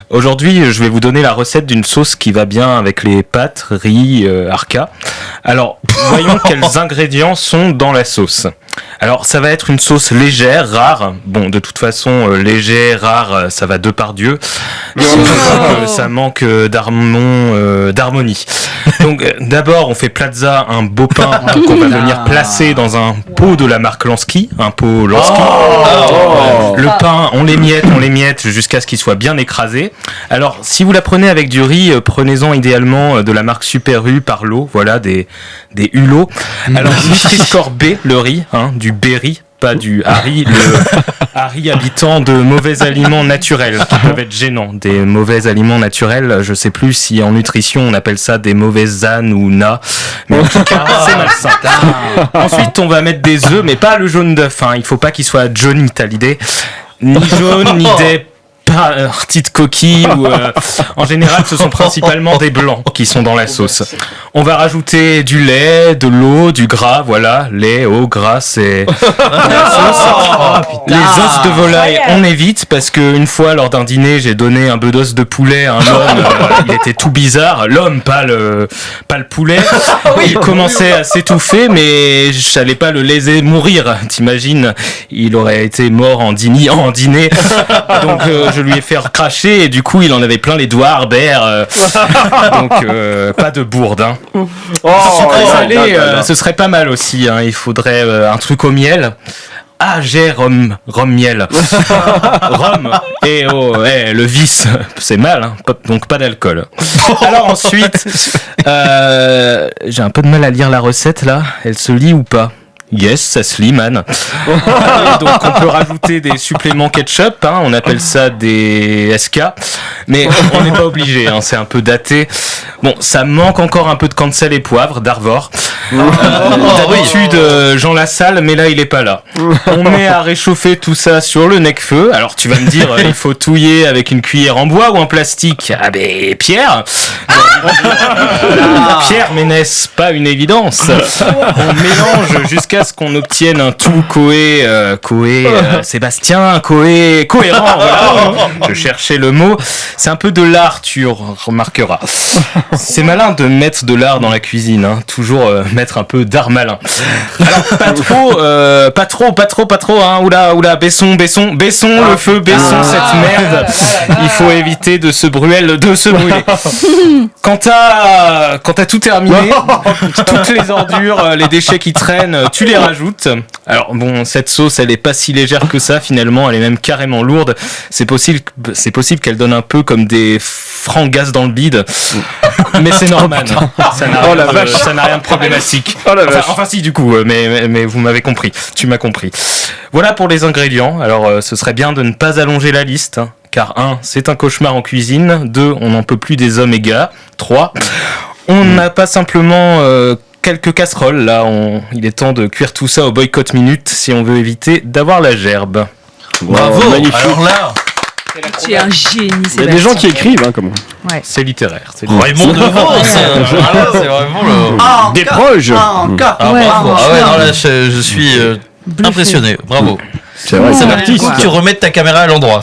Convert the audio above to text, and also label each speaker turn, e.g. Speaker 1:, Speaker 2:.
Speaker 1: Aujourd'hui, je vais vous donner la recette d'une sauce qui va bien avec les pâtes, riz, arca. Alors, voyons quels ingrédients sont dans la sauce. Alors, ça va être une sauce légère, rare. Bon, de toute façon, léger, rare, ça va deux par Dieu. Ça manque d'harmonie. Donc, d'abord, on fait platza, un beau pain qu'on va venir placer dans un pot de la marque Lansky, un pot Lansky. Le pain, on l'émiette jusqu'à ce qu'il soit bien écrasé. Alors, si vous la prenez avec du riz, prenez-en idéalement de la marque Super U par lot, voilà, des Hulot. Alors, Nutri-Score B, le riz, du Berry, pas du Harry, le Harry habitant de mauvais aliments naturels qui peuvent être gênants. Des mauvais aliments naturels, je sais plus si en nutrition on appelle ça des mauvaises ânes ou na, mais en tout cas c'est malsain. Ensuite on va mettre des œufs, mais pas le jaune d'œuf, il faut pas qu'il soit Johnny, t'as l'idée, ni jaune ni des petites coquilles ou en général ce sont principalement des blancs qui sont dans la sauce. On va rajouter du lait, de l'eau, du gras, voilà, lait, eau, gras, c'est la sauce. Les os de volaille, on évite parce que une fois lors d'un dîner, j'ai donné un peu d'os de poulet à un homme, il était tout bizarre, l'homme pas le poulet. Il commençait à s'étouffer mais j'allais pas le laisser mourir, t'imagines, il aurait été mort en dîner. Donc je lui ai fait cracher et du coup il en avait plein les doigts, Harbert. Donc pas de bourde. Sucré salé, ce serait pas mal aussi. Il faudrait un truc au miel. Ah, j'ai rhum miel. Rhum. Et le vice, c'est mal, donc pas d'alcool. Alors ensuite, j'ai un peu de mal à lire la recette là. Elle se lit ou pas? Yes, ça se lit, man. Donc on peut rajouter des suppléments ketchup, on appelle ça des SK, mais on n'est pas obligé, c'est un peu daté. Bon, ça manque encore un peu de cancel et poivre, d'Arvor. D'habitude, Jean Lassalle, mais là il est pas là. On met à réchauffer tout ça sur le Necfeu. Alors tu vas me dire, il faut touiller avec une cuillère en bois ou en plastique? Ah ben Pierre. Pierre, mais n'est-ce pas une évidence? On mélange jusqu'à ce qu'on obtienne un tout Sébastien, cohérent, voilà. Je cherchais le mot. C'est un peu de l'art, tu remarqueras. C'est malin de mettre de l'art dans la cuisine, toujours mettre un peu d'art malin. Alors pas trop, oula, baissons le feu, baissons cette merde. Il faut éviter de se brûler. Quand t'as tout terminé, toutes les ordures, les déchets qui traînent, tu les rajoutes. Alors bon, cette sauce, elle est pas si légère que ça finalement, elle est même carrément lourde. C'est possible qu'elle donne un peu comme des francs gaz dans le bide. Mais c'est normal. Ça n'a rien de problématique. Enfin si du coup, mais vous m'avez compris. Tu m'as compris. Voilà pour les ingrédients. Alors ce serait bien de ne pas allonger la liste. Car 1, c'est un cauchemar en cuisine. 2, on n'en peut plus des oméga. 3, on n'a pas simplement quelques casseroles. Là, il est temps de cuire tout ça au boycott minute si on veut éviter d'avoir la gerbe.
Speaker 2: Bravo,
Speaker 3: magnifique.
Speaker 2: Alors là,
Speaker 4: Tu es un génie,
Speaker 3: Il y a des gens qui écrivent, comment.
Speaker 4: Ouais.
Speaker 1: C'est littéraire.
Speaker 2: Raymond DeVos, c'est vraiment le...
Speaker 3: Des proches.
Speaker 2: Ah,
Speaker 4: Ouais,
Speaker 2: bravo. Ah ouais,
Speaker 4: franchement.
Speaker 2: non, là, je suis
Speaker 4: Bluffé.
Speaker 2: impressionné, bravo.
Speaker 3: C'est vrai, c'est
Speaker 2: Ça va,
Speaker 3: artiste.
Speaker 2: tu remettes ta caméra à l'endroit.